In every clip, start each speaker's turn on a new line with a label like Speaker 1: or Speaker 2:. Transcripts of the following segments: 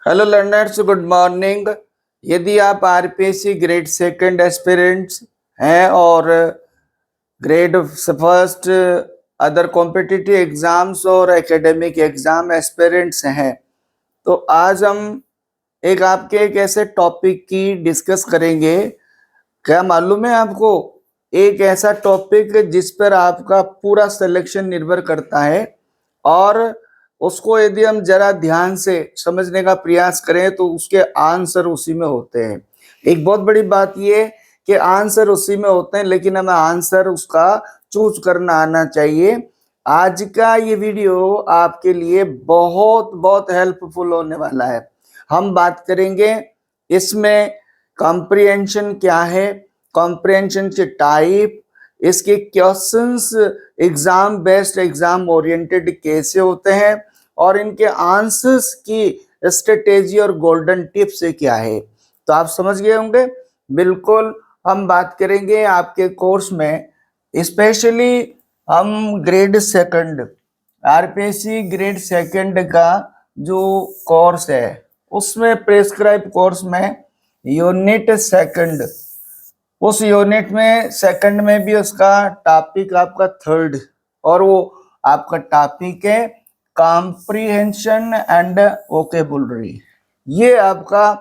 Speaker 1: Hello learners, good morning. यदि आप RPSC grade second aspirants हैं और grade first other competitive exams और एकेडमिक एग्जाम एस्पिरेंट्स हैं, तो आज हम एक ऐसे टॉपिक की डिस्कस करेंगे। क्या मालूम है आपको, एक ऐसा टॉपिक जिस पर आपका पूरा सिलेक्शन निर्भर करता है और उसको यदि हम जरा ध्यान से समझने का प्रयास करें तो उसके आंसर उसी में होते हैं। एक बहुत बड़ी बात ये कि आंसर उसी में होते हैं, लेकिन हमें आंसर उसका चूज करना आना चाहिए। आज का ये वीडियो आपके लिए बहुत बहुत हेल्पफुल होने वाला है। हम बात करेंगे इसमें कॉम्प्रिहेंशन क्या है, कॉम्प्रिहेंशन के टाइप, इसके questions exam based exam oriented कैसे होते हैं और इनके आंसर्स की स्ट्रेटेजी और गोल्डन टिप्स क्या है। तो आप समझ गए होंगे। बिल्कुल हम बात करेंगे आपके कोर्स में, स्पेशली हम grade second RPSC grade second का जो कोर्स है उसमें प्रेस्क्राइब कोर्स में यूनिट सेकंड, उस यूनिट में सेकंड में भी उसका टॉपिक आपका थर्ड, और वो आपका टॉपिक है कॉम्प्रिहेंशन एंड वोकेबुलरी। ये आपका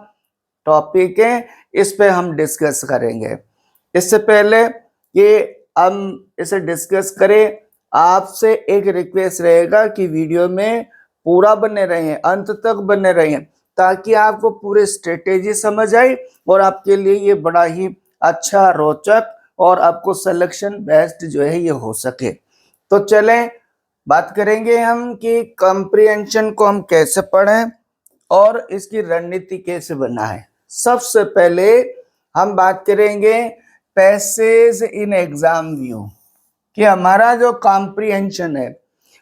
Speaker 1: टॉपिक है, इस पे हम डिस्कस करेंगे। इससे पहले कि हम इसे डिस्कस करें, आपसे एक रिक्वेस्ट रहेगा कि वीडियो में पूरा बने रहें, अंत तक बने रहें, ताकि आपको पूरे स्ट्रेटेजी समझ आए और आपके लिए ये बड़ा ही अच्छा, रोचक और आपको सिलेक्शन बेस्ट जो है ये हो सके। तो चलें बात करेंगे हम कि कॉम्प्रिहेंशन को हम कैसे पढ़ें और इसकी रणनीति कैसे बनाएं। सबसे पहले हम बात करेंगे पैसेज इन एग्जाम व्यू, कि हमारा जो कॉम्प्रिहेंशन है,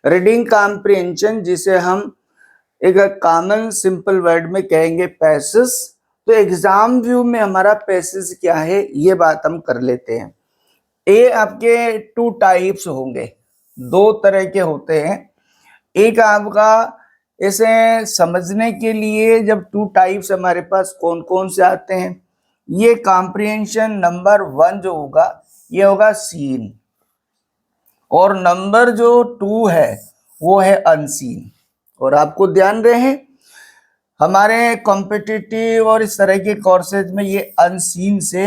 Speaker 1: रीडिंग कॉम्प्रिहेंशन, जिसे हम एक कॉमन सिंपल वर्ड में कहेंगे पैसेज, तो एग्जाम व्यू में हमारा पैसेज क्या है ये बात हम कर लेते हैं। ये आपके टू टाइप्स होंगे, दो तरह के होते हैं। एक आपका इसे समझने के लिए, जब टू टाइप्स हमारे पास कौन कौन से आते हैं, ये कॉम्प्रिहेंशन नंबर 1 जो होगा ये होगा सीन, और नंबर जो 2 है वो है अनसीन। और आपको ध्यान रहे हमारे कॉम्पिटिटिव और इस तरह के कोर्सेज में ये अनसीन से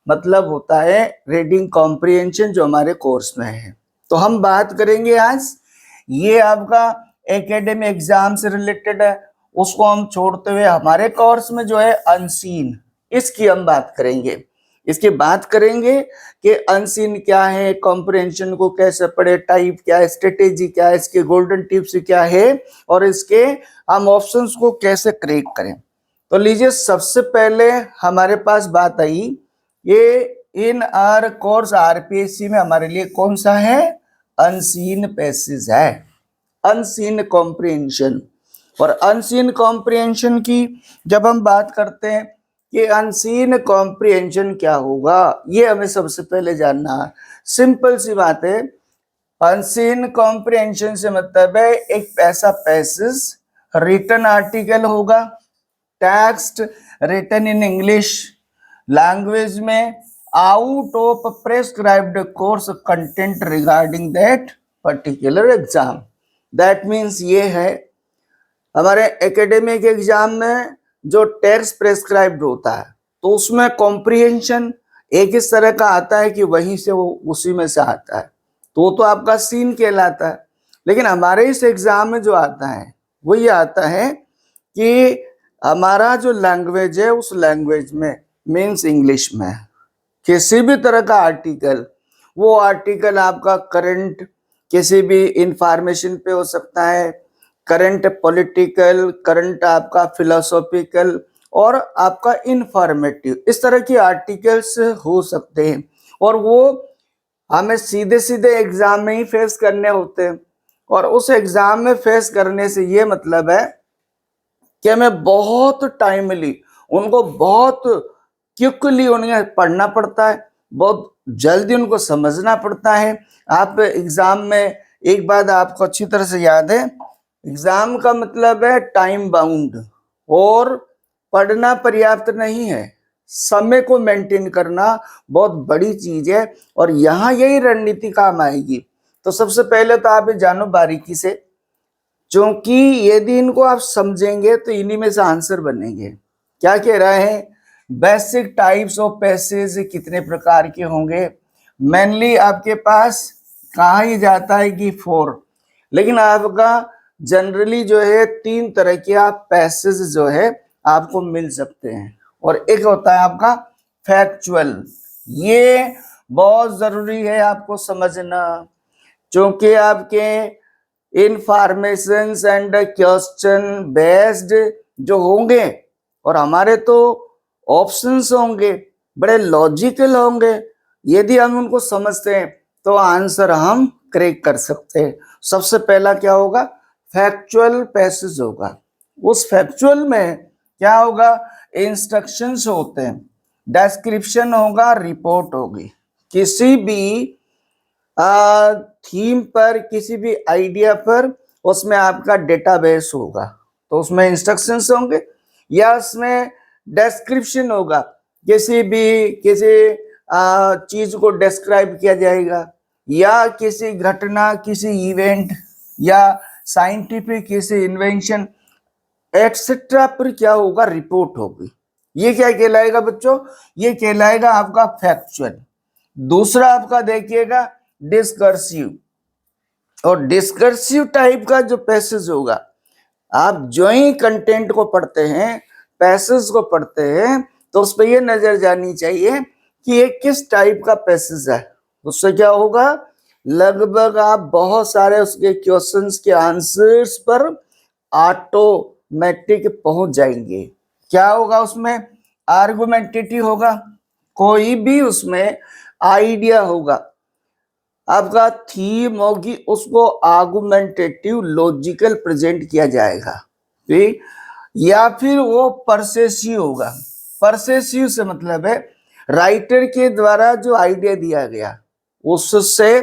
Speaker 1: मतलब होता है रीडिंग कॉम्प्रिहेंशन जो हमारे कोर्स में है। तो हम बात करेंगे आज, ये आपका एकेडमिक एग्जाम से रिलेटेड है, उसको हम छोड़ते हुए हमारे कोर्स में जो है अनसीन, इसकी हम बात करेंगे। इसकी बात करेंगे कि अनसीन क्या है, कॉम्प्रिहेंशन को कैसे पढ़े, टाइप क्या है, स्ट्रेटेजी क्या है, इसके गोल्डन टिप्स क्या है और इसके हम ऑप्शंस को कैसे क्रैक करें। तो लीजिए, सबसे पहले हमारे पास बात आई, ये इन आर कोर्स आरपीएससी में हमारे लिए कौन सा है, अनसीन पैसेज है, अनसीन कॉम्प्रिहेंशन। और अनसीन कॉम्प्रिहेंशन की जब हम बात करते हैं कि अनसीन कॉम्प्रिहेंशन क्या होगा, ये हमें सबसे पहले जानना है। सिंपल सी बात है, अनसीन कॉम्प्रिहेंशन से मतलब है एक ऐसा पैसेज, रिटन आर्टिकल होगा, text written in English language में, out of prescribed course content regarding that particular exam. That means ये है हमारे एकेडमिक एग्जाम में जो टेक्स्ट प्रेस्क्राइब्ड होता है तो उसमें कॉम्प्रिहेंशन एक इस तरह का आता है कि वहीं से वो उसी में से आता है, तो आपका सीन कहलाता है। लेकिन हमारे इस एग्जाम में जो आता है वो ये आता है कि हमारा जो लैंग्वेज है उस लैंग्वेज में मीन्स इंग्लिश में किसी भी तरह का आर्टिकल, वो आर्टिकल आपका करंट किसी भी इंफॉर्मेशन पे हो सकता है, करंट पॉलिटिकल, करंट आपका फिलोसॉफिकल और आपका इंफॉर्मेटिव, इस तरह की आर्टिकल्स हो सकते हैं। और वो हमें सीधे सीधे एग्जाम में ही फेस करने होते हैं, और उस एग्जाम में फेस करने से ये मतलब है कि हमें बहुत टाइमली उनको, बहुत क्विकली उन्हें पढ़ना पड़ता है, बहुत जल्दी उनको समझना पड़ता है। आप एग्जाम में एक बात आपको अच्छी तरह से याद है, एग्जाम का मतलब है टाइम बाउंड, और पढ़ना पर्याप्त नहीं है, समय को मेंटेन करना बहुत बड़ी चीज है और यहाँ यही रणनीति काम आएगी। तो सबसे पहले तो आप ये जानो बारीकी से, क्योंकि यदि इनको आप समझेंगे तो इन्हीं में से आंसर बनेंगे। क्या कह रहा है, बेसिक टाइप्स ऑफ पैसेज कितने प्रकार के होंगे। मेनली आपके पास कहा ही जाता है कि 4, लेकिन आपका जनरली जो है 3 तरह के आप पैसेज जो है आपको मिल सकते हैं। और एक होता है आपका फैक्चुअल। ये बहुत जरूरी है आपको समझना, क्योंकि आपके इंफॉर्मेशंस एंड क्वेश्चन बेस्ड जो होंगे और हमारे तो ऑप्शंस होंगे बड़े लॉजिकल होंगे। यदि हम उनको समझते हैं तो आंसर हम क्रैक कर सकते हैं। सबसे पहला क्या होगा, फैक्चुअल पैसेज होगा। उस फैक्चुअल में क्या होगा, इंस्ट्रक्शंस होते हैं, डिस्क्रिप्शन होगा, रिपोर्ट होगी। किसी भी थीम पर, किसी भी आइडिया पर उसमें आपका डेटाबेस होगा, तो उसमें इंस्ट्रक्शंस होंगे या उसमें डिस्क्रिप्शन होगा, किसी चीज को डिस्क्राइब किया जाएगा, या किसी घटना, किसी इवेंट या साइंटिफिक किसी इन्वेंशन एक्सेट्रा पर क्या होगा, रिपोर्ट होगी। ये क्या कहलाएगा बच्चों, ये कहलाएगा आपका फैक्चुअल। दूसरा आपका देखिएगा डिस्कर्सिव। और डिस्कर्सिव टाइप का जो पैसेज होगा, आप जो ही कंटेंट को पढ़ते हैं, पैसेज को पढ़ते हैं, तो उस पर यह नजर जानी चाहिए कि ये किस टाइप का पैसेज है। उससे क्या होगा, लगभग आप बहुत सारे उसके क्वेश्चंस के आंसर्स पर ऑटोमेटिक पहुंच जाएंगे। क्या होगा उसमें, आर्गुमेंटेटिव होगा, कोई भी उसमें आइडिया होगा, आपका थीम होगी, उसको आर्गुमेंटेटिव लॉजिकल प्रेजेंट किया जाएगा। ठीक, या फिर वो परसेसिव होगा। परसेसिव से मतलब है राइटर के द्वारा जो आइडिया दिया गया उससे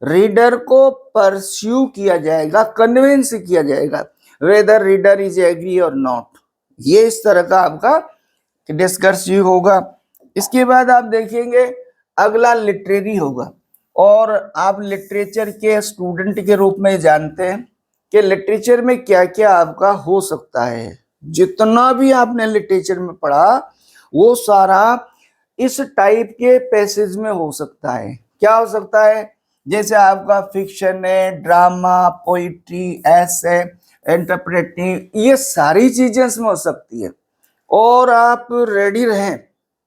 Speaker 1: रीडर को परस्यू किया जाएगा, कन्विंस किया जाएगा, वेदर रीडर इज एग्री और नॉट। ये इस तरह का आपका डिस्कर्सिव होगा। इसके बाद आप देखेंगे अगला लिटरेरी होगा। और आप लिटरेचर के स्टूडेंट के रूप में जानते हैं कि लिटरेचर में क्या क्या आपका हो सकता है। जितना भी आपने लिटरेचर में पढ़ा वो सारा इस टाइप के पैसेज में हो सकता है। क्या हो सकता है, जैसे आपका फिक्शन है, ड्रामा, पोइट्री, एसे, इंटरप्रेटिव, ये सारी चीजें इसमें हो सकती है। और आप रेडी रहें,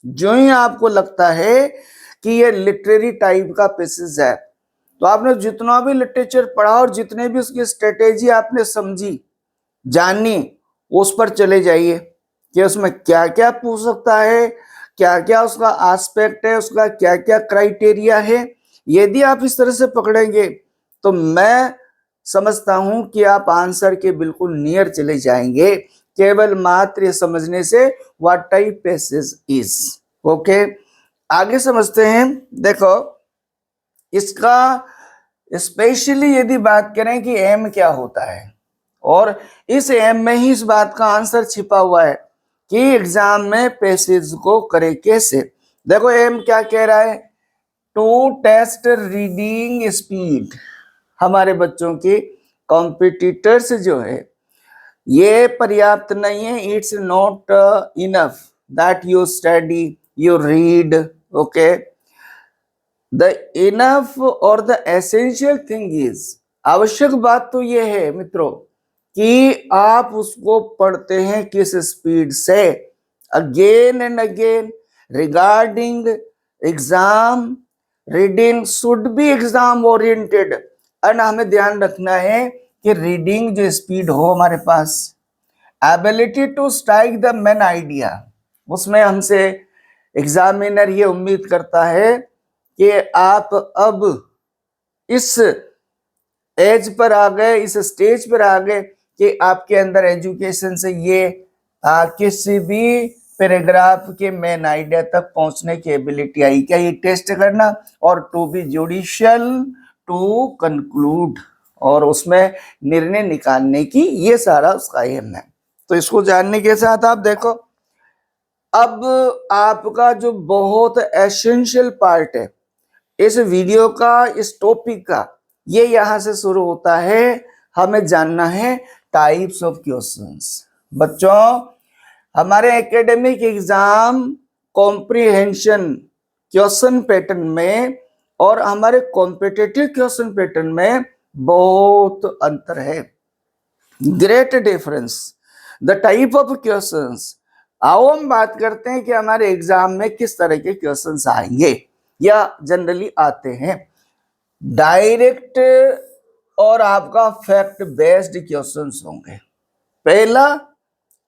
Speaker 1: जो ही आपको लगता है कि ये लिटरेरी टाइप का पैसेज है, तो आपने जितना भी लिटरेचर पढ़ा और जितने भी उसकी स्ट्रेटेजी आपने समझी, जानी, उस पर चले जाइए कि उसमें क्या क्या पूछ सकता है, क्या क्या उसका एस्पेक्ट है, उसका क्या क्या क्राइटेरिया है। यदि आप इस तरह से पकड़ेंगे तो मैं समझता हूं कि आप आंसर के बिल्कुल नियर चले जाएंगे, केवल मात्र ये समझने से what type passage is. Okay, आगे समझते हैं। देखो, इसका स्पेशली यदि बात करें कि एम क्या होता है, और इस एम में ही इस बात का आंसर छिपा हुआ है कि एग्जाम में पैसेज को करे कैसे। देखो एम क्या कह रहा है, टू टेस्ट रीडिंग स्पीड। हमारे बच्चों की कॉम्पिटिटर्स जो है ये पर्याप्त नहीं है, it's not enough that you study, you read. Okay, the enough और द एसेंशियल थिंग इज, आवश्यक बात तो ये है मित्रों कि आप उसको पढ़ते हैं किस स्पीड से, again and again. Regarding exam, reading should be exam oriented. And हमें ध्यान रखना है कि रीडिंग जो स्पीड हो हमारे पास, ability to strike the main idea, उसमें हमसे एग्जामिनर ये उम्मीद करता है कि आप अब इस एज पर आ गए, इस स्टेज पर आ गए कि आपके अंदर एजुकेशन से ये किसी भी पैराग्राफ के मेन आइडिया तक पहुंचने की एबिलिटी आई क्या, ये टेस्ट करना। और to be judicial, to conclude, और उसमें निर्णय निकालने की, ये सारा उसका एम है। तो इसको जानने के साथ आप देखो, अब आपका जो बहुत एसेंशियल पार्ट है इस वीडियो का, इस टॉपिक का, ये यहां से शुरू होता है। हमें जानना है टाइप्स ऑफ क्वेश्चंस। बच्चों, हमारे academic exam comprehension question pattern में और हमारे कॉम्पिटिटिव क्वेश्चन पैटर्न में बहुत अंतर है, great difference. The type of questions, आओ हम बात करते हैं कि हमारे एग्जाम में किस तरह के क्वेश्चंस आएंगे या जनरली आते हैं। डायरेक्ट और आपका फैक्ट बेस्ड क्वेश्चंस होंगे। पहला,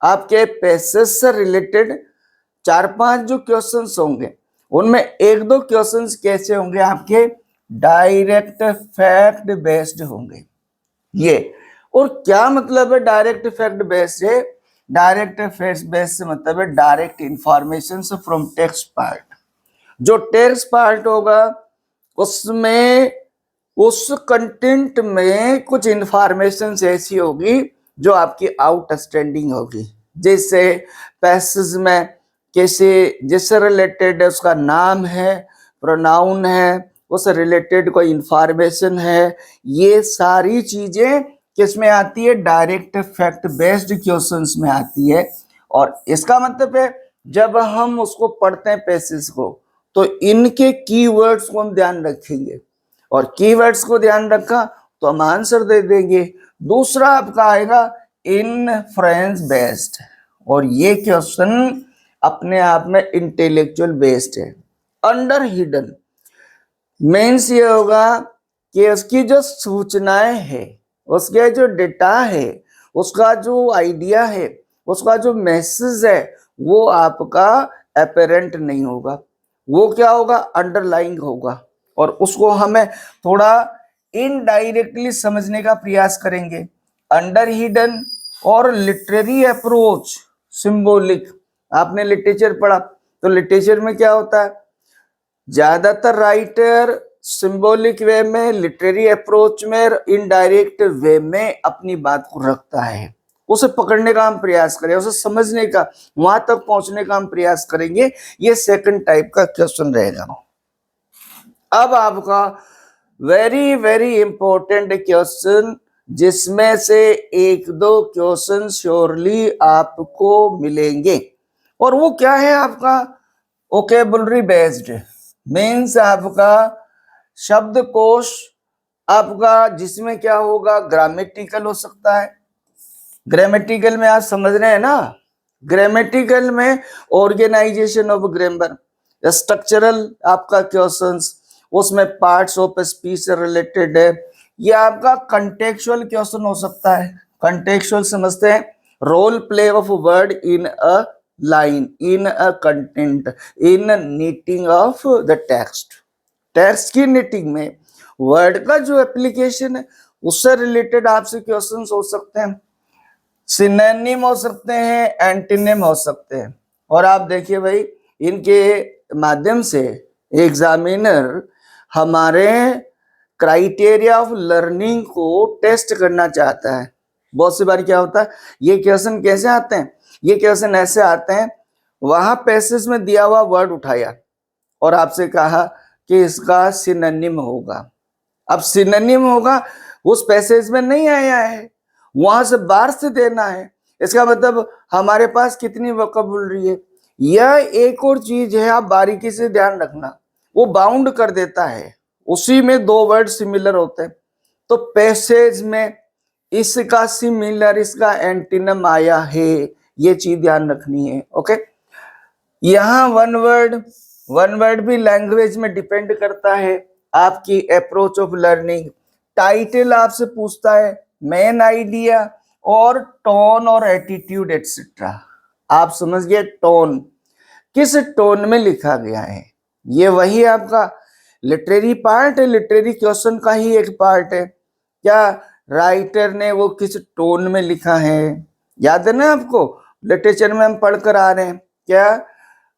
Speaker 1: आपके पैसेज से रिलेटेड 4-5 जो क्वेश्चंस होंगे उनमें 1-2 क्वेश्चंस कैसे होंगे, आपके डायरेक्ट फैक्ट बेस्ड होंगे। ये, और क्या मतलब है डायरेक्ट फैक्ट बेस्ड है? डायरेक्ट फैक्ट बेस्ड से मतलब है direct information from text part. जो टेक्स्ट पार्ट होगा उसमें, उस कंटेंट में कुछ इंफॉर्मेशन ऐसी होगी जो आपकी आउटस्टैंडिंग होगी। जैसे पैसेज में कैसे, जिससे रिलेटेड उसका नाम है, प्रोनाउन है, उससे रिलेटेड कोई इंफॉर्मेशन है, ये सारी चीजें किसमें आती है? डायरेक्ट फैक्ट बेस्ड क्वेश्चंस में आती है। और इसका मतलब है जब हम उसको पढ़ते हैं पैसेज को, तो इनके कीवर्ड्स को हम ध्यान रखेंगे, और कीवर्ड्स को ध्यान रखा तो हम आंसर दे देंगे। दूसरा आपका आएगा इनफ्रेंस बेस्ड, और ये क्वेश्चन अपने आप में इंटेलेक्चुअल बेस्ड है। अंडर हिडन मीन्स ये होगा कि उसकी जो सूचनाएं है, उसके जो डेटा है, उसका जो आइडिया है, उसका जो मैसेज है, वो आपका अपेरेंट नहीं होगा, वो क्या होगा? अंडरलाइंग होगा। और उसको हमें थोड़ा इनडायरेक्टली समझने का प्रयास करेंगे। अंडर हिडन और लिटरेरी अप्रोच, सिंबॉलिक। आपने लिटरेचर पढ़ा, तो लिटरेचर में क्या होता है? ज्यादातर राइटर सिंबॉलिक वे में, लिटरेरी अप्रोच में, इनडायरेक्ट वे में अपनी बात को रखता है। उसे पकड़ने का हम प्रयास करें, उसे समझने का, वहां तक पहुंचने का हम प्रयास करेंगे। ये सेकंड टाइप का क्वेश्चन रहेगा। अब आपका वेरी वेरी इंपॉर्टेंट क्वेश्चन, जिसमें से 1-2 क्वेश्चन श्योरली आपको मिलेंगे, और वो क्या है आपका? वोकैबुलरी बेस्ड, मीन्स आपका शब्दकोश आपका, जिसमें क्या होगा? ग्रामेटिकल हो सकता है। ग्रामेटिकल में आप समझ रहे हैं ना? ग्रामेटिकल में ऑर्गेनाइजेशन ऑफ ग्रामर, स्ट्रक्चरल आपका क्वेश्चंस, उसमें पार्ट्स ऑफ स्पीच से रिलेटेड है। ये आपका कंटेक्चुअल क्वेश्चन हो सकता है। कंटेक्चुअल समझते हैं, role play of word in a line, in a content, in knitting of the text. Text की नीटिंग में वर्ड का जो एप्लीकेशन है उससे रिलेटेड आपसे क्वेश्चंस हो सकते हैं। सिनोनिम हो सकते हैं, एंटीनिम हो सकते हैं। और आप देखिए भाई, इनके माध्यम से एग्जामिनर हमारे क्राइटेरिया ऑफ लर्निंग को टेस्ट करना चाहता है। बहुत सी बार क्या होता है, ये क्वेश्चन कैसे आते हैं? ये क्वेश्चन ऐसे आते हैं, वहां पैसेज में दिया हुआ वर्ड उठाया और आपसे कहा कि इसका सिनोनिम होगा। अब सिनोनिम होगा, उस पैसेज में नहीं आया है, वहां से बाहर से देना है। इसका मतलब हमारे पास कितनी वोकैबुलरी है। यह एक और चीज है, आप बारीकी से ध्यान रखना, वो बाउंड कर देता है, उसी में 2 वर्ड सिमिलर होते हैं। तो पैसेज में इसका सिमिलर, इसका एंटीनम आया है, ये चीज ध्यान रखनी है। ओके, यहाँ वन वर्ड भी लैंग्वेज में डिपेंड करता है आपकी अप्रोच ऑफ लर्निंग। टाइटल आपसे पूछता है, मेन आइडिया, और टोन और एटीट्यूड एटसेट्रा। आप समझ गए, टोन किस टोन में लिखा गया है, ये वही आपका लिटरेरी पार्ट है, लिटरेरी क्वेश्चन का ही एक पार्ट है। क्या राइटर ने वो किस टोन में लिखा है, याद है ना आपको? लिटरेचर में हम पढ़कर आ रहे हैं, क्या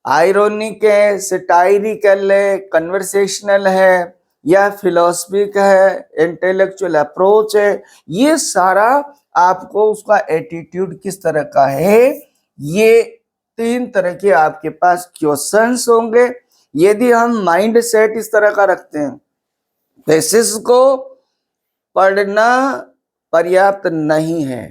Speaker 1: आयरोनिक है, सटायरिकल है, कन्वर्सेशनल है, या फिलोसफिक है, इंटेलेक्चुअल अप्रोच है। ये सारा आपको उसका एटीट्यूड किस तरह का है, ये 3 तरह के आपके पास क्वेश्चंस होंगे। यदि हम माइंड सेट इस तरह का रखते हैं, थीसिस को पढ़ना पर्याप्त नहीं है,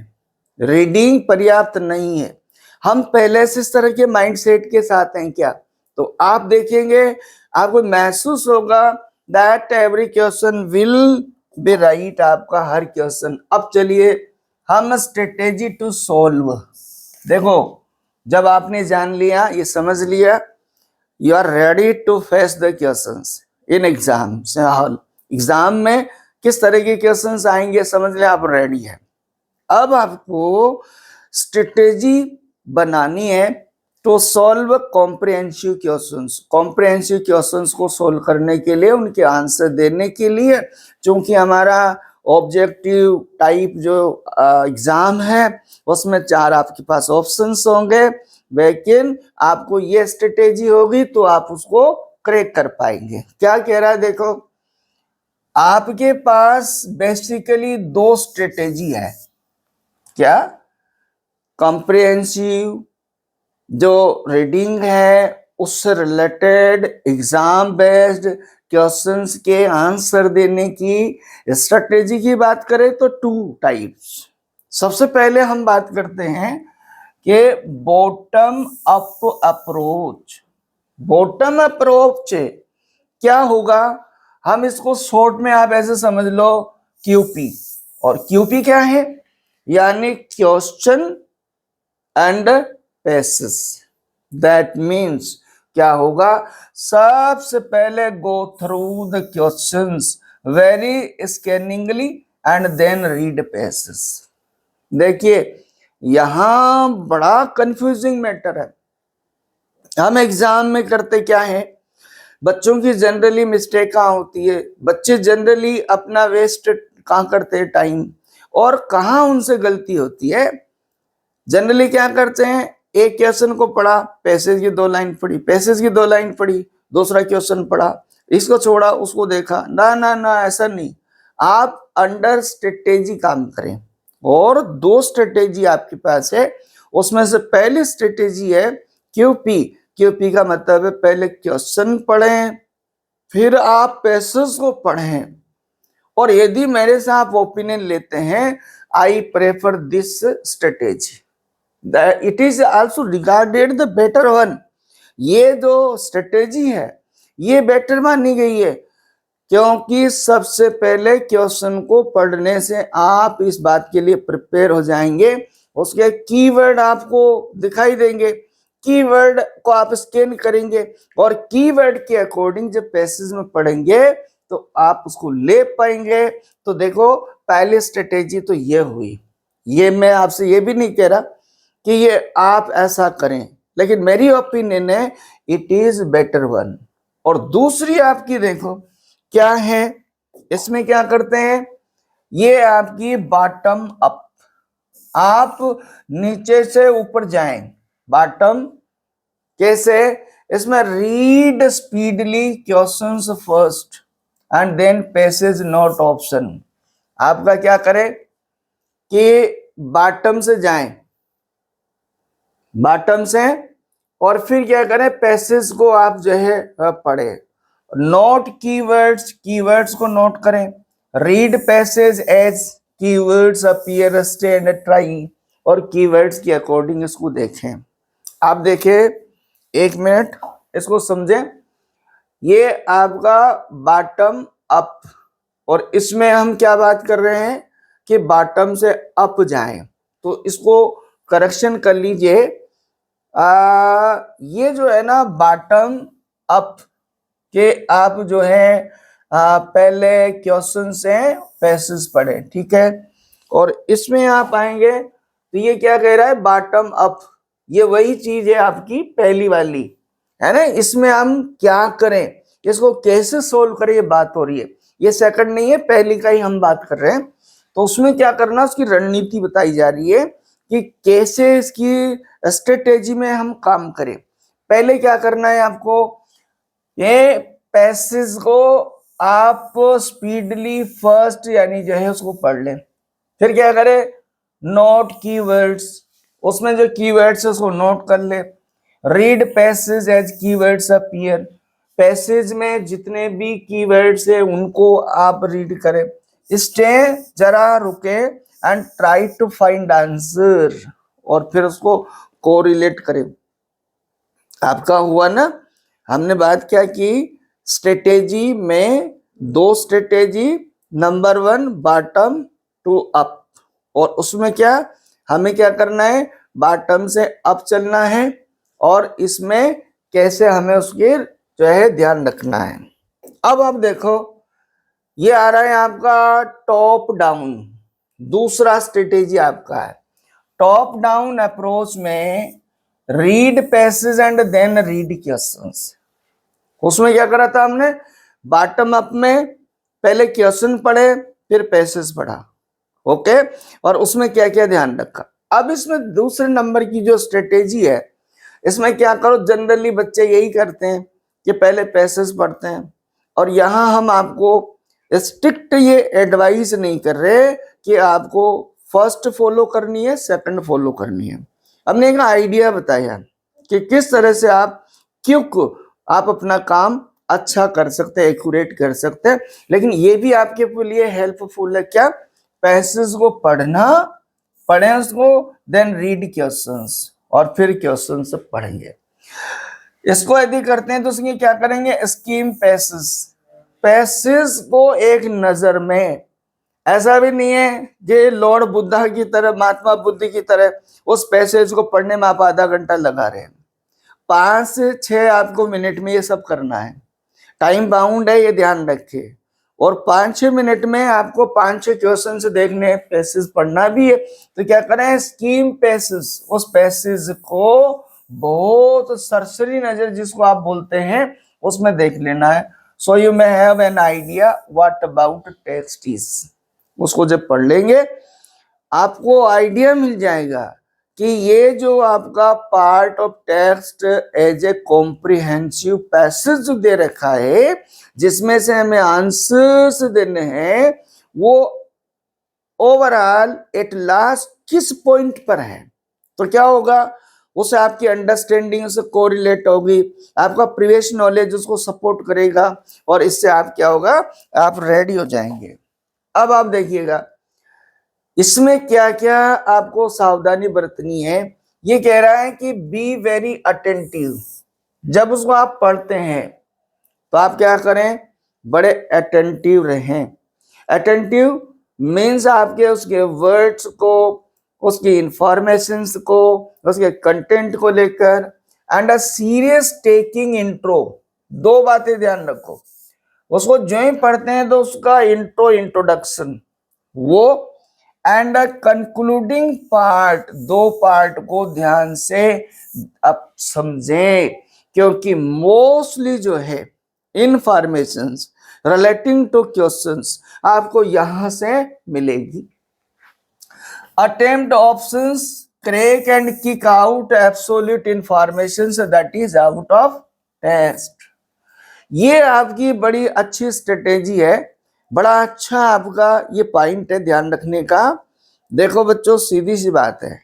Speaker 1: रीडिंग पर्याप्त नहीं है, हम पहले से इस तरह के माइंड सेट के साथ हैं क्या, तो आप देखेंगे आपको महसूस होगा that every question will be right, आपका हर क्वेश्चन। अब चलिए हम स्ट्रेटेजी टू सॉल्व, देखो जब आपने जान लिया, ये समझ लिया, you are ready to face the questions in exam hall, exam में किस तरह के क्वेश्चंस आएंगे समझ लिया, आप रेडी है। अब आपको स्ट्रेटेजी बनानी है to solve comprehensive questions. Comprehensive questions को सॉल्व करने के लिए, उनके आंसर देने के लिए, क्योंकि हमारा ऑब्जेक्टिव टाइप जो एग्जाम है उसमें 4 आपके पास ऑप्शंस होंगे, लेकिन आपको ये स्ट्रेटेजी होगी तो आप उसको क्रैक कर पाएंगे। क्या कह रहा है देखो, आपके पास बेसिकली 2 स्ट्रेटेजी है। क्या? कॉम्प्रिहेंसिव जो रीडिंग है उससे रिलेटेड एग्जाम बेस्ड क्वेश्चंस के आंसर देने की स्ट्रेटेजी की बात करें तो 2 टाइप्स। सबसे पहले हम बात करते हैं कि bottom up approach. Bottom approach क्या होगा, हम इसको शॉर्ट में आप ऐसे समझ लो क्यूपी। और क्यूपी क्या है, यानी question and passage. That means क्या होगा, सबसे पहले go through the questions very scanningly and then read passage. देखिए यहां बड़ा कंफ्यूजिंग मैटर है। हम एग्जाम में करते क्या है, बच्चों की जनरली मिस्टेक कहाँ होती है, बच्चे जनरली अपना वेस्ट कहाँ करते हैं टाइम, और कहाँ उनसे गलती होती है। जनरली क्या करते हैं, एक क्वेश्चन को पढ़ा, पैसेज की 2 लाइन पढ़ी, पैसेज की 2 लाइन पढ़ी, दूसरा क्वेश्चन पढ़ा, इसको छोड़ा उसको देखा, ना ना ना ऐसा नहीं। आप अंडर स्ट्रेटेजी काम करें, और 2 स्ट्रेटेजी आपके पास है। उसमें से पहली स्ट्रेटेजी है क्यूपी। क्यूपी का मतलब है पहले क्वेश्चन पढ़ें, फिर आप पैसेज को पढ़ें। और यदि मेरे से आप ओपिनियन लेते हैं, I prefer this strategy, it is also regarded the better one. ये जो स्ट्रेटेजी है ये बेटर मानी गई है, क्योंकि सबसे पहले क्वेश्चन को पढ़ने से आप इस बात के लिए प्रिपेयर हो जाएंगे, उसके कीवर्ड आपको दिखाई देंगे, कीवर्ड को आप स्कैन करेंगे, और कीवर्ड के अकॉर्डिंग जब पैसेज में पढ़ेंगे तो आप उसको ले पाएंगे। तो देखो पहली स्ट्रेटेजी तो ये हुई। ये मैं आपसे ये भी नहीं कह रहा कि ये आप ऐसा करें, लेकिन मेरी ओपिनियन है इट इज बेटर वन। और दूसरी आपकी देखो क्या है, इसमें क्या करते हैं, ये आपकी बॉटम अप, आप नीचे से ऊपर जाएं। बॉटम कैसे, इसमें read speedly questions first and then passage note option. आपका क्या करें कि बॉटम से जाएं, बॉटम से, और फिर क्या करें, पैसेज को आप जो है पढ़े, नोट कीवर्ड्स, कीवर्ड्स को नोट करें, read passage as keywords appear, stay and try, और कीवर्ड्स के अकॉर्डिंग इसको देखें। आप देखें 1 मिनट इसको समझें, ये आपका बॉटम अप, और इसमें हम क्या बात कर रहे हैं कि बॉटम से अप जाएं, तो इसको करेक्शन कर लीजिए। ये जो है ना बॉटम अप के आप जो है पहले क्वेश्चन से पैसेज पढ़े, ठीक है, और इसमें आप आएंगे तो ये क्या कह रहा है, बॉटम अप, ये वही चीज है आपकी पहली वाली है ना। इसमें हम क्या करें, इसको कैसे सोल्व करें, ये बात हो रही है, ये सेकंड नहीं है, पहली का ही हम बात कर रहे हैं। तो उसमें क्या करना, उसकी रणनीति बताई जा रही है कि कैसे इसकी स्ट्रेटेजी में हम काम करें। पहले क्या करना है आपको, ये पैसेज को आप स्पीडली फर्स्ट यानी जो है उसको पढ़ लें, फिर क्या करें, नोट कीवर्ड्स, उसमें जो कीवर्ड्स है उसको नोट कर ले। Read passage as keywords appear, passage में जितने भी कीवर्ड्स है उनको आप रीड करें। स्टे, जरा रुके, and try to find answer, और फिर उसको कोरिलेट करें। आपका हुआ ना, हमने बात क्या की, स्ट्रेटेजी में दो strategy, number 1 bottom to up, और उसमें क्या हमें क्या करना है, बॉटम से अप चलना है, और इसमें कैसे हमें उसके जो है ध्यान रखना है। अब आप देखो, ये आ रहा है आपका टॉप डाउन, दूसरा स्ट्रेटेजी आपका है। टॉप डाउन अप्रोच में read passage and then read questions. उसमें क्या करा था हमने, बॉटम अप में पहले क्वेश्चन पढ़े फिर पैसेज पढ़ा, ओके, और उसमें क्या क्या ध्यान रखा। अब इसमें दूसरे नंबर की जो स्ट्रेटेजी है, इसमें क्या करो, जनरली बच्चे यही करते हैं कि पहले पैसेज पढ़ते हैं, और यहां हम आपको स्ट्रिक्ट ये एडवाइस नहीं कर रहे कि आपको फर्स्ट फॉलो करनी है सेकंड फॉलो करनी है। हमने एक आइडिया बताया कि किस तरह से आप क्विक आप अपना काम अच्छा कर सकते हैं, एक्यूरेट कर सकते हैं, लेकिन ये भी आपके लिए हेल्पफुल है क्या, पैसेज को पढ़ें उसको, देन रीड क्वेश्चंस, और फिर क्वेश्चन से पढ़ेंगे। इसको यदि करते हैं तो उसकी क्या करेंगे, स्कीम पैसेज को एक नजर में, ऐसा भी नहीं है कि लॉर्ड बुद्धा की तरह, महात्मा बुद्ध की तरह उस पैसेज को पढ़ने में आप आधा घंटा लगा रहे हैं। 5 से 6 आपको मिनट में ये सब करना है, टाइम बाउंड है, ये ध्यान रखिए। और 5-6 मिनट में आपको 5-6 क्वेश्चन से देखने, पैसेज पढ़ना भी है, तो क्या करें, स्कीम पैसेज, उस पैसेज को बहुत सरसरी नजर जिसको आप बोलते हैं उसमें देख लेना है। So you may have an idea what about text is. उसको जब पढ़ लेंगे आपको आइडिया मिल जाएगा कि ये जो आपका part of text as a comprehensive passage जो दे रखा है, जिसमें से हमें आंसर्स देने हैं, वो ओवरऑल एट लास्ट किस पॉइंट पर है, तो क्या होगा, उसे आपकी अंडरस्टैंडिंग से कोरिलेट होगी, आपका प्रीवियस नॉलेज उसको सपोर्ट करेगा, और इससे आप क्या होगा, आप रेडी हो जाएंगे। अब आप देखिएगा इसमें क्या क्या आपको सावधानी बरतनी है। ये कह रहा है कि बी वेरी अटेंटिव, जब उसको आप पढ़ते हैं तो आप क्या करें, बड़े अटेंटिव रहें। अटेंटिव मीन्स आपके उसके वर्ड्स को, उसकी इंफॉर्मेशंस को, उसके कंटेंट को लेकर, and a serious taking intro. दो बातें ध्यान रखो, उसको जो ही पढ़ते हैं तो उसका इंट्रोडक्शन वो, एंड कंक्लूडिंग पार्ट, दो पार्ट को ध्यान से आप समझें, क्योंकि मोस्टली जो है इंफॉर्मेशंस रिलेटिंग टू क्वेश्चंस आपको यहां से मिलेगी। Attempt options, crack and kick out absolute information that is out of text. ये आपकी बड़ी अच्छी स्ट्रेटेजी है, बड़ा अच्छा आपका ये पॉइंट है ध्यान रखने का। देखो बच्चों, सीधी सी बात है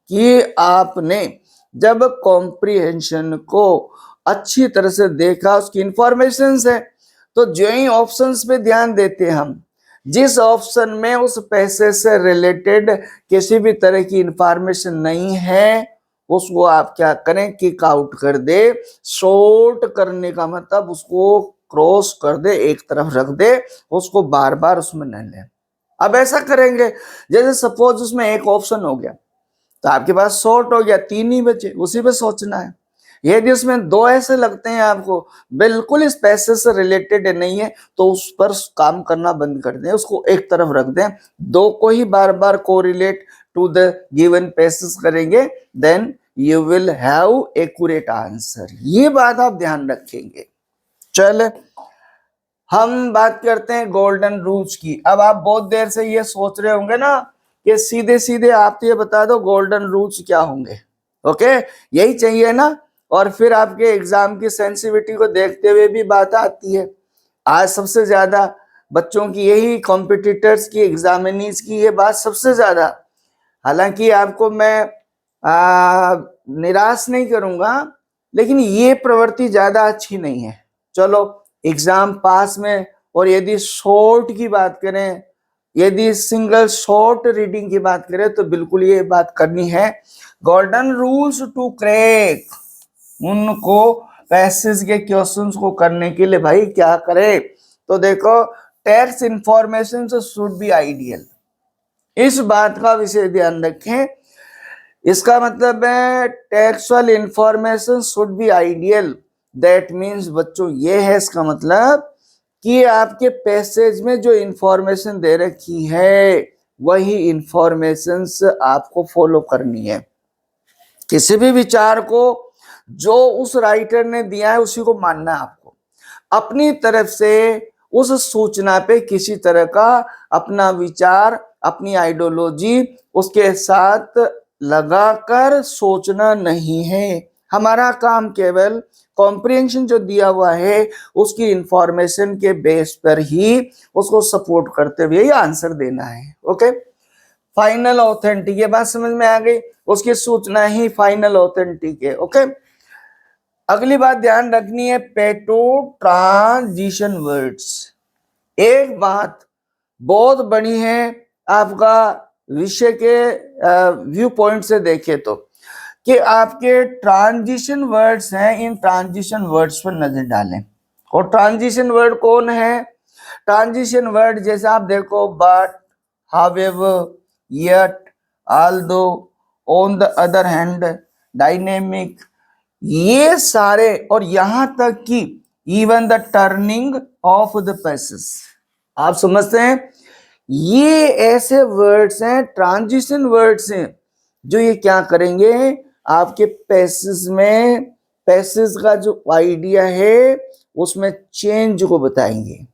Speaker 1: कि आपने जब कॉम्प्रिहेंशन को अच्छी तरह से देखा, उसकी इंफॉर्मेशन है, तो जो ही ऑप्शंस पे ध्यान देते हम, जिस ऑप्शन में उस पैसे से रिलेटेड किसी भी तरह की इंफॉर्मेशन नहीं है, उसको आप क्या करें, किक आउट कर दे। शॉर्ट करने का मतलब उसको क्रॉस कर दे, एक तरफ रख दे, उसको बार बार उसमें न ले। अब ऐसा करेंगे, जैसे सपोज उसमें एक ऑप्शन हो गया तो आपके पास शॉर्ट हो गया, 3 ही बचे, उसी पे सोचना है। यदि उसमें 2 ऐसे लगते हैं आपको बिल्कुल इस पैसे से रिलेटेड नहीं है, तो उस पर काम करना बंद कर दें, उसको एक तरफ रख दें, 2 को ही बार बार correlate to the given passage करेंगे, then you will have accurate answer. ये बात आप ध्यान रखेंगे। चले हम बात करते हैं गोल्डन रूल्स की। अब आप बहुत देर से ये सोच रहे होंगे ना कि सीधे सीधे आप तो ये बता दो गोल्डन रूल्स क्या होंगे, ओके, यही चाहिए ना। और फिर आपके एग्जाम की सेंसिटिविटी को देखते हुए भी बात आती है। आज सबसे ज्यादा बच्चों की यही कॉम्पिटिटर्स की, एग्जामिनीज की ये बात सबसे ज्यादा हालांकि आपको मैं निराश नहीं करूंगा, लेकिन ये प्रवृत्ति ज्यादा अच्छी नहीं है। चलो एग्जाम पास में, और यदि शॉर्ट की बात करें, यदि सिंगल शॉर्ट रीडिंग की बात करें, तो बिल्कुल ये बात करनी है। गोल्डन रूल्स टू क्रैक, उनको पैसेज के क्वेश्चंस को करने के लिए भाई क्या करें? तो देखो, text information should be ideal, इस बात का विशेष ध्यान रखें। इसका मतलब है textual information should be ideal. That means बच्चों, ये है इसका मतलब कि आपके पैसेज में जो इंफॉर्मेशन दे रखी है वही इंफॉर्मेशन आपको फॉलो करनी है। किसी भी विचार को जो उस राइटर ने दिया है उसी को मानना है आपको। अपनी तरफ से उस सूचना पे किसी तरह का अपना विचार, अपनी आइडियोलॉजी उसके साथ लगाकर सोचना नहीं है। हमारा काम केवल कॉम्प्रिहेंशन जो दिया हुआ है उसकी इंफॉर्मेशन के बेस पर ही उसको सपोर्ट करते हुए ही आंसर देना है। ओके, फाइनल ऑथेंटिक, ये बात समझ में आ गई? उसकी सूचना ही फाइनल ऑथेंटिक है। ओके, अगली बात ध्यान रखनी है, पेटो ट्रांजिशन वर्ड्स। एक बात बहुत बड़ी है आपका विषय के व्यू पॉइंट से देखें तो, कि आपके ट्रांजिशन वर्ड्स हैं, इन ट्रांजिशन वर्ड्स पर नजर डालें। और ट्रांजिशन वर्ड कौन है? ट्रांजिशन वर्ड जैसे आप देखो, but, however, yet, although, on the other hand, dynamic, ये सारे, और यहां तक कि even the turning of the passage, आप समझते हैं? ये ऐसे वर्ड्स हैं, ट्रांजिशन वर्ड्स हैं, जो ये क्या करेंगे, आपके पैसेज में, पैसेज का जो आइडिया है उसमें चेंज को बताएंगे।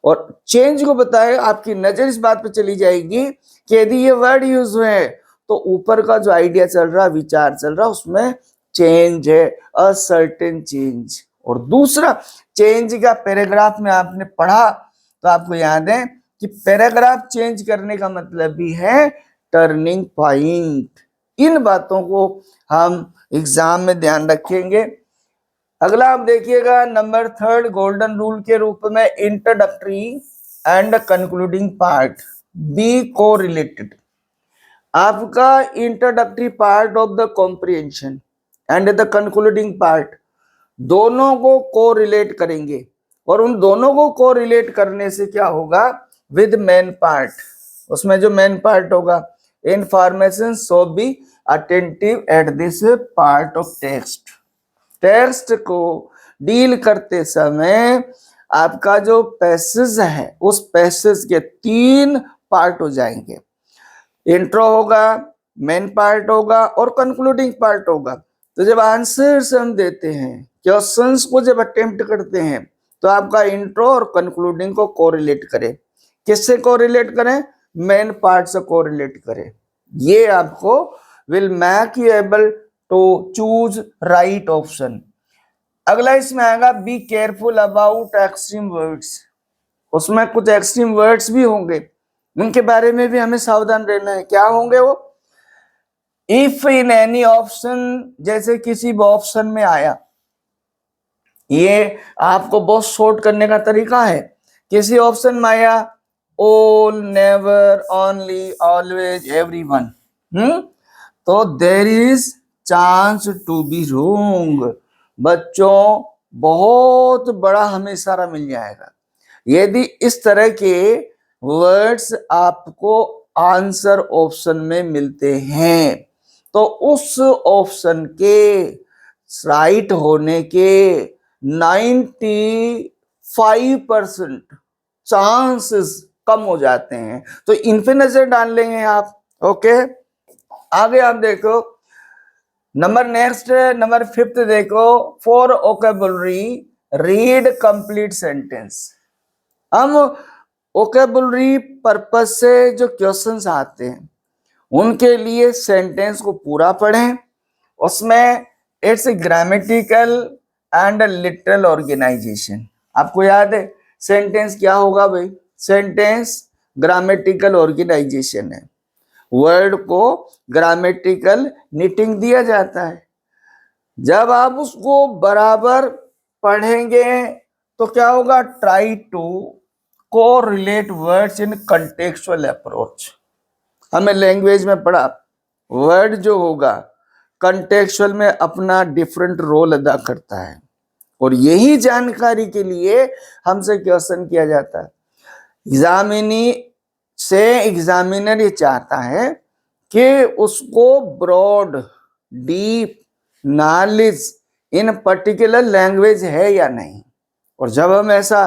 Speaker 1: और चेंज को बताए, आपकी नजर इस बात पे चली जाएगी कि यदि ये वर्ड यूज हुए हैं तो ऊपर का जो आइडिया चल रहा, विचार चल रहा, उसमें चेंज है, अ सर्टेन चेंज। और दूसरा, चेंज का पैराग्राफ में आपने पढ़ा तो आपको याद है कि पैराग्राफ चेंज करने का मतलब भी है टर्निंग पॉइंट। इन बातों को हम एग्जाम में ध्यान रखेंगे। अगला आप देखिएगा, नंबर 3 गोल्डन रूल के रूप में, introductory and concluding part be correlated. आपका introductory part of the comprehension and the concluding part दोनों को कोरिलेट करेंगे। और उन दोनों को कोरिलेट करने से क्या होगा, विद मेन पार्ट, उसमें जो मेन पार्ट होगा, information so be attentive at this part of text. Text को डील करते समय आपका जो पैसेज है उस पैसेज के 3 पार्ट हो जाएंगे। इंट्रो होगा, मेन पार्ट होगा और कंक्लूडिंग पार्ट होगा। तो जब आंसर्स हम देते हैं, क्वेश्चंस को जब अटेम्प्ट करते हैं, तो आपका इंट्रो और कंक्लूडिंग को कोरिलेट करें। किससे कोरिलेट करें? मेन पार्ट से कोरिलेट करें। ये आपको will make you able to choose right option. अगला इसमें आएगा, be careful about extreme words. उसमें कुछ एक्सट्रीम वर्ड्स भी होंगे, उनके बारे में भी हमें सावधान रहना है। क्या होंगे वो? इफ इन एनी ऑप्शन, जैसे किसी भी ऑप्शन में आया, ये आपको बहुत शॉर्ट करने का तरीका है। किसी ऑप्शन में आया, all, never, only, always, everyone, तो there is chance to be wrong. बच्चों, बहुत बड़ा हमें इशारा मिल जाएगा यदि इस तरह के वर्ड्स आपको आंसर ऑप्शन में मिलते हैं, तो उस ऑप्शन के राइट होने के 95% चांसेस कम हो जाते हैं। तो इन पे नजर डाल लेंगे आप। ओके, आगे आप देखो, नंबर 5 देखो, for vocabulary read complete sentence. हम वोकैबुलरी पर्पस से जो क्वेश्चंस आते हैं उनके लिए सेंटेंस को पूरा पढ़ें। उसमें it's grammatical and literal organization. आपको याद है सेंटेंस क्या होगा भाई? सेंटेंस ग्रामेटिकल ऑर्गेनाइजेशन है। वर्ड को ग्रामेटिकल नीटिंग दिया जाता है। जब आप उसको बराबर पढ़ेंगे तो क्या होगा, try to correlate words in contextual approach. हमें लैंग्वेज में पढ़ा वर्ड जो होगा कंटेक्चुअल में अपना डिफरेंट रोल अदा करता है, और यही जानकारी के लिए हमसे क्वेश्चन किया जाता है। एग्जामिनर ये चाहता है कि उसको broad deep knowledge in particular language है या नहीं। और जब हम ऐसा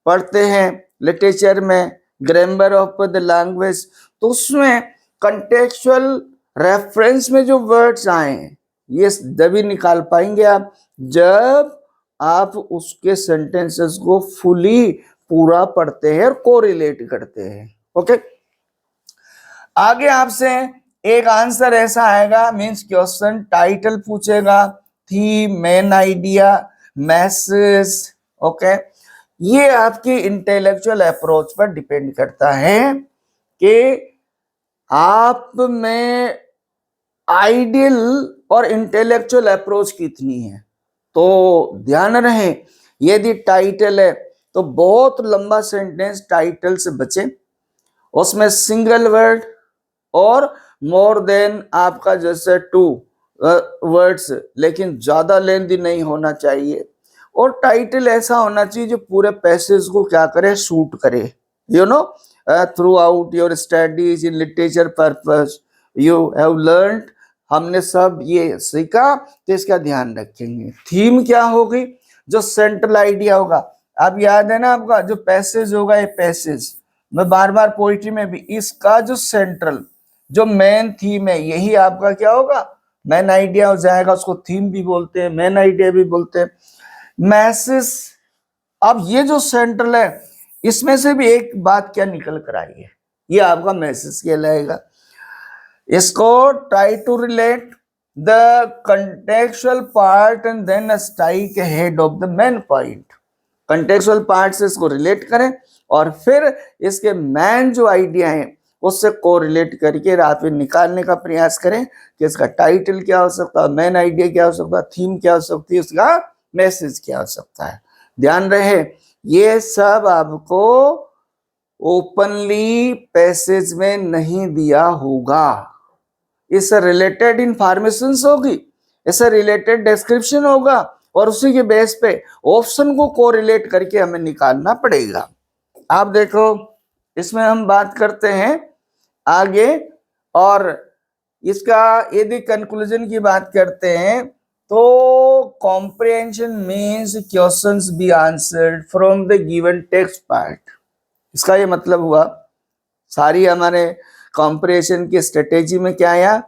Speaker 1: पढ़ते हैं लिटरेचर में ग्रामर ऑफ द लैंग्वेज, तो उसमें कंटेक्चुअल रेफरेंस में जो वर्ड्स आए ये तभी निकाल पाएंगे आप जब आप उसके सेंटेंसेस को फुली पूरा पढ़ते हैं और कोरिलेट करते हैं। ओके, आगे आपसे एक आंसर ऐसा आएगा, मींस क्वेश्चन टाइटल पूछेगा, theme, main idea, message. Okay, ये आपकी इंटेलेक्चुअल अप्रोच पर डिपेंड करता है कि आप में आइडियल और इंटेलेक्चुअल अप्रोच कितनी है। तो ध्यान रहे, यदि टाइटल है तो बहुत लंबा सेंटेंस टाइटल से बचे, उसमें सिंगल वर्ड और मोर देन आपका जैसे 2 वर्ड्स, लेकिन ज्यादा लेंथी नहीं होना चाहिए। और टाइटल ऐसा होना चाहिए जो पूरे पैसेज को क्या करे, शूट करे। You know, through out your studies in literature purpose you have learned, हमने सब ये सीखा, तो इसका ध्यान रखेंगे। थीम क्या होगी, जो सेंट्रल आइडिया होगा। अब याद है ना आपका, जो पैसेज होगा, ये पैसेज मैं बार बार पोइट्री में भी, इसका जो सेंट्रल जो मेन थीम है यही आपका क्या होगा, मेन आइडिया हो जाएगा। उसको थीम भी बोलते हैं, मेन आइडिया भी बोलते हैं। मैसेज, अब ये जो सेंट्रल है इसमें से भी एक बात क्या निकल कर आई है, ये आपका मैसेज कहलाएगा। इसको try to relate the contextual part and then strike head of the main point. Contextual part से इसको रिलेट करें और फिर इसके मेन जो आइडिया है उससे कोरिलेट करके आप निकालने का प्रयास करें कि इसका टाइटल क्या हो सकता है, मेन आइडिया क्या हो सकता है, थीम क्या हो सकती है, उसका मैसेज क्या हो सकता है। ध्यान रहे, ये सब आपको ओपनली पैसेज में नहीं दिया होगा। इससे रिलेटेड इंफॉर्मेशन होगी, इससे रिलेटेड डिस्क्रिप्शन होगा, और उसी के बेस पे ऑप्शन को कोरिलेट करके हमें निकालना पड़ेगा। आप देखो, इसमें हम बात करते हैं आगे, और इसका यदि कंक्लूजन की बात करते हैं तो comprehension means questions be answered from the given text part. इसका ये मतलब हुआ, सारी हमारे कॉम्प्रिहेंशन की स्ट्रेटेजी में क्या आया,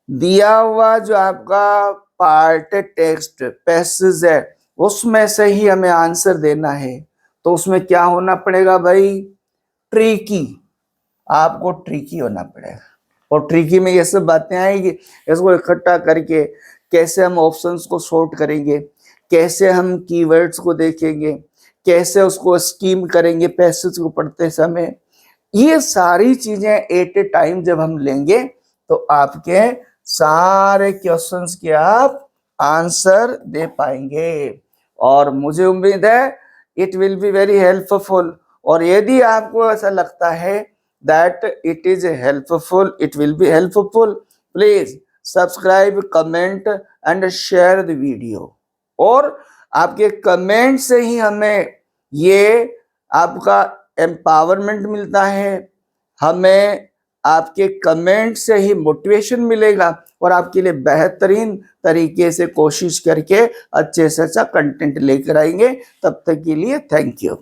Speaker 1: दिया हुआ जो आपका पार्ट है, टेक्स्ट पैसेज है, उसमें से ही हमें आंसर देना है। तो उसमें क्या होना पड़ेगा भाई, ट्रिकी, आपको ट्रिकी होना पड़ेगा। और ट्रिकी में ये सब बातें आएगी, इसको इकट्ठा करके कैसे हम ऑप्शंस को सॉर्ट करेंगे, कैसे हम कीवर्ड्स को देखेंगे, कैसे उसको स्कीम करेंगे पैसेज को पढ़ते समय, ये सारी चीजें एट ए टाइम जब हम लेंगे तो आपके सारे क्वेश्चंस के आप आंसर दे पाएंगे। और मुझे उम्मीद है it will be very helpful. और यदि आपको ऐसा लगता है that it is helpful, it will be helpful, please subscribe, comment and share the video। और आपके कमेंट से ही हमें ये आपका एम्पावरमेंट मिलता है, हमें आपके कमेंट से ही मोटिवेशन मिलेगा, और आपके लिए बेहतरीन तरीके से कोशिश करके अच्छे से अच्छा कंटेंट लेकर आएंगे। तब तक के लिए थैंक यू।